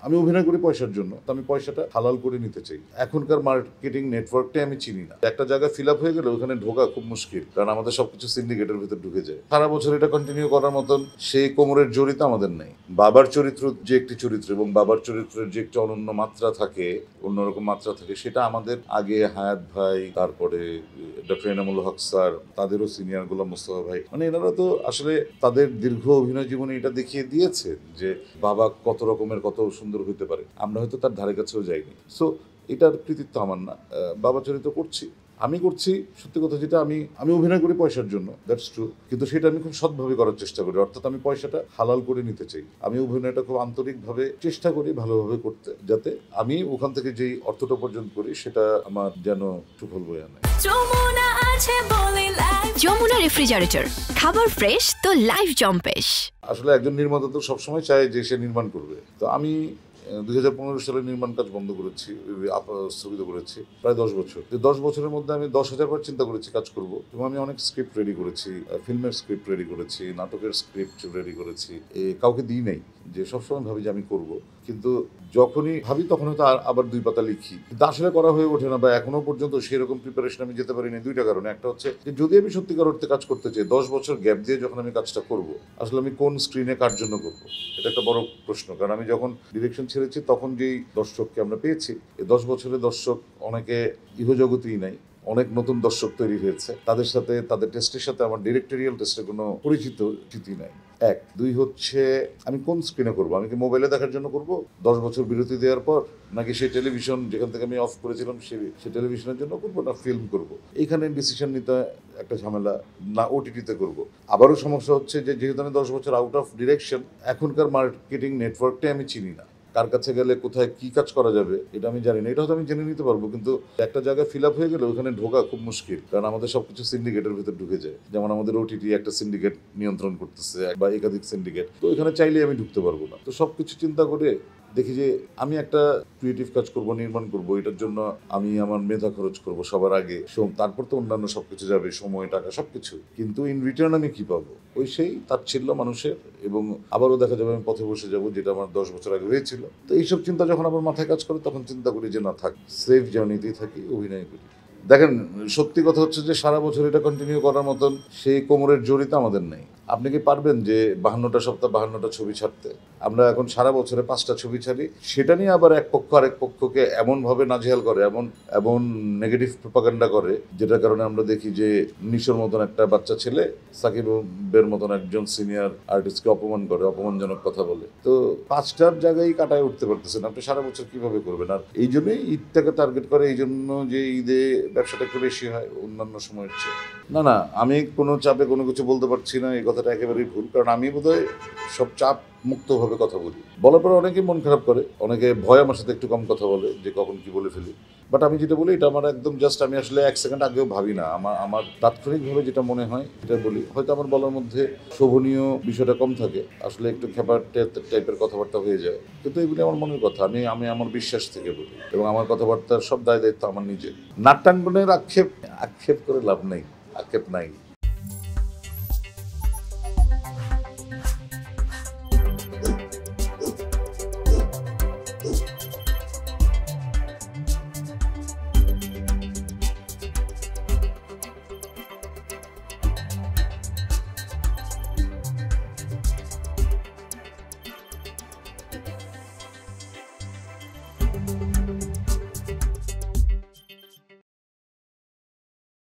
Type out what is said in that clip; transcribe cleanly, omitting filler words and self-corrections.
আমি অভিনয় করি পয়সার জন্য, তো আমি পয়সাটা হালাল করে নিতে চাই। এখনকার মার্কেটিং নেটওয়ার্কটাই আমি চিনি না। একটা জায়গায় ফিল আপ হয়ে গেলে ওখানে ঢোকা খুব মুশকিল, কারণ আমাদের সবকিছু সিন্ডিকেটের ভিতর ঢুকে যায়। সারা বছর এটা কন্টিনিউ করার মতন সেই কোমরের জড়িত আমাদের নেই। বাবার চরিত্র যে একটি চরিত্র এবং বাবার চরিত্রের যে একটি অনন্য মাত্রা থাকে, অন্যরকম মাত্রা থাকে, সেটা আমাদের আগে হায়াত ভাই, তারপরে ডক্টর এনামুল হক স্যার, তাদেরও সিনিয়র গোলাম মোস্তফা ভাই, মানে এনারা তো আসলে তাদের দীর্ঘ অভিনয় জীবনে এটা দেখিয়ে দিয়েছে যে বাবা কত রকমের, কত সুন্দর হইতে পারে। আমরা হয়তো তার ধারে কাছেও যাইনি। সো এটার কৃতিত্ব আমার না। বাবা চরিত্র করছি, আমি করছি। সত্যি কথা যেটা, আমি অভিনয় করি পয়সার জন্য, দ্যাটস ট্রু, কিন্তু সেটা আমি খুব সৎভাবে করার চেষ্টা করি। অর্থাৎ আমি পয়সাটা হালাল করে নিতে চাই। আমি অভিনয়টা খুব আন্তরিকভাবে চেষ্টা করি ভালোভাবে করতে, যাতে আমি ওখান থেকে যেই অর্থটা উপার্জন করি সেটা আমার যেন সুফল বয়ে আনে। যমুনা রেফ্রিজারেটর, খাবার ফ্রেশ তো লাইফ জম্পেশ। আসলে একজন নির্মাতা তো সবসময় চায় যে সে নির্মাণ করবে। তো আমি 2015 সালে নির্মাণ কাজ বন্ধ করেছি, স্থগিত করেছি প্রায় 10 বছর। 10 বছরের মধ্যে আমি 10,000 বার চিন্তা করেছি কাজ করব, এবং আমি অনেক স্ক্রিপ্ট রেডি করেছি, ফিল্মের স্ক্রিপ্ট রেডি করেছি, নাটকের স্ক্রিপ্ট রেডি করেছি। কাউকে দিই নাই, যে সবসময় ভাবি যে আমি করব, কিন্তু যখনই ভাবি তখন হয়তো আবার 2 পাতা লিখি, কিন্তু আসলে করা হয়ে ওঠে না, বা এখনো পর্যন্ত সেরকম প্রিপারেশন আমি যেতে পারিনি। 2টা কারণে। একটা হচ্ছে যে যদি আমি সত্যিকার অর্থে কাজ করতে চাই, 10 বছর গ্যাপ দিয়ে যখন আমি কাজটা করব, আসলে আমি কোন স্ক্রিনে কার জন্য করব, এটা একটা বড় প্রশ্ন। কারণ আমি যখন ডিরেকশন ছেড়েছি তখন যেই দর্শককে আমরা পেয়েছি, এই 10 বছরের দর্শক অনেকে ইহজগতেই নাই, অনেক নতুন দর্শক তৈরি হয়েছে। তাদের সাথে, তাদের টেস্টের সাথে আমার ডিরেক্টোরিয়াল টেস্টের কোনো পরিচিতি নাই। 1, 2 হচ্ছে আমি কোন স্ক্রিনে করবো। আমি কি মোবাইলে দেখার জন্য করব 10 বছর বিরতি দেওয়ার পর, নাকি সেই টেলিভিশন যেখান থেকে আমি অফ করেছিলাম সেই টেলিভিশনের জন্য করব, না ফিল্ম করব? এইখানে ডিসিশন নিতে একটা ঝামেলা। না ওটিটিতে করব। আবারও সমস্যা হচ্ছে যে যেহেতু আমি 10 বছর আউট অফ ডিরেকশন, এখনকার মার্কেটিং নেটওয়ার্কটাই আমি চিনি না। কার কাছে গেলে কোথায় কি কাজ করা যাবে এটা আমি জানি না। এটা হয়তো আমি জেনে নিতে পারবো, কিন্তু একটা জায়গায় ফিল আপ হয়ে গেলে ওখানে ঢোকা খুব মুশকিল, কারণ আমাদের সবকিছু সিন্ডিকেটের ভিতর ঢুকে যায়। যেমন আমাদের ওটিটি একটা সিন্ডিকেট নিয়ন্ত্রণ করতেছে, বা একাধিক সিন্ডিকেট, তো এখানে চাইলে আমি ঢুকতে পারবো না। তো সবকিছু চিন্তা করে দেখি যে আমি একটা ক্রিয়েটিভ কাজ করব, নির্মাণ করব, এটার জন্য আমি আমার মেধা খরচ করব সবার আগে, তারপর তো অন্যান্য সবকিছু যাবে, সময়, টাকা, সবকিছু। কিন্তু ইন রিটার্ন আমি কি পাবো? ওই সেই তাচ্ছিল্য মানুষের, এবং আবারও দেখা যাবে আমি পথে বসে যাব, যেটা আমার 10 বছর আগে হয়েছিল। তো এইসব চিন্তা যখন আমার মাথায় কাজ করে, তখন চিন্তা করি যে না থাক, সেফ জার্নিতেই থাকি, অভিনয় করি। দেখেন, সত্যি কথা হচ্ছে যে সারা বছর এটা কন্টিনিউ করার মতন সেই কোমরের জড়িত আমাদের নেই। আপনি কি পারবেন যে 52টা সপ্তাহ 52টা ছবি ছাড়তে? আমরা এখন সারা বছরে 5টা ছবি ছাড়ি, সেটা নিয়ে আবার এক পক্ষ আরেক পক্ষকে এমনভাবে নাজেহাল করে, এমন নেগেটিভ প্রপাগান্ডা করে, যেটার কারণে আমরা দেখি যে নিশোর মতন একটা বাচ্চা ছেলে সাকিবের মতন একজন সিনিয়র আর্টিস্টকে অপমান করে, অপমানজনক কথা বলে। তো 5টার জায়গায় কাটায় উঠতে পারতেছেন, আপনি সারা বছর কিভাবে করবেন? আর এই জন্যই ঈদটাকে টার্গেট করে, এই জন্য যে ঈদে ব্যবসাটা একটু বেশি হয় অন্যান্য সময়ের চেয়ে। না, আমি কোনো চাপে কোনো কিছু বলতে পারছি না, এই কথাটা একেবারেই ভুল। কারণ আমি বোধহয় সব চাপ মুক্তভাবে কথা বলি। বলার পরে অনেকে মন খারাপ করে, অনেকে ভয় আমার সাথে একটু কম কথা বলে, যে কখন কি বলে ফেলি। বাট আমি যেটা বলি এটা আমার একদম জাস্ট, আমি আসলে 1 সেকেন্ড আগেও ভাবি না, আমার তাৎক্ষণিকভাবে যেটা মনে হয় এটা বলি। হয়তো আমার বলার মধ্যে শোভনীয় বিষয়টা কম থাকে, আসলে একটু খেপার টাইপের কথাবার্তা হয়ে যায়, কিন্তু এগুলি আমার মনের কথা। আমি আমার বিশ্বাস থেকে বলি, এবং আমার কথাবার্তার সব দায় দায়িত্ব আমার নিজের। নাট্যাঙ্গনের আক্ষেপ করে লাভ নেই, আক্ষেপ নাই।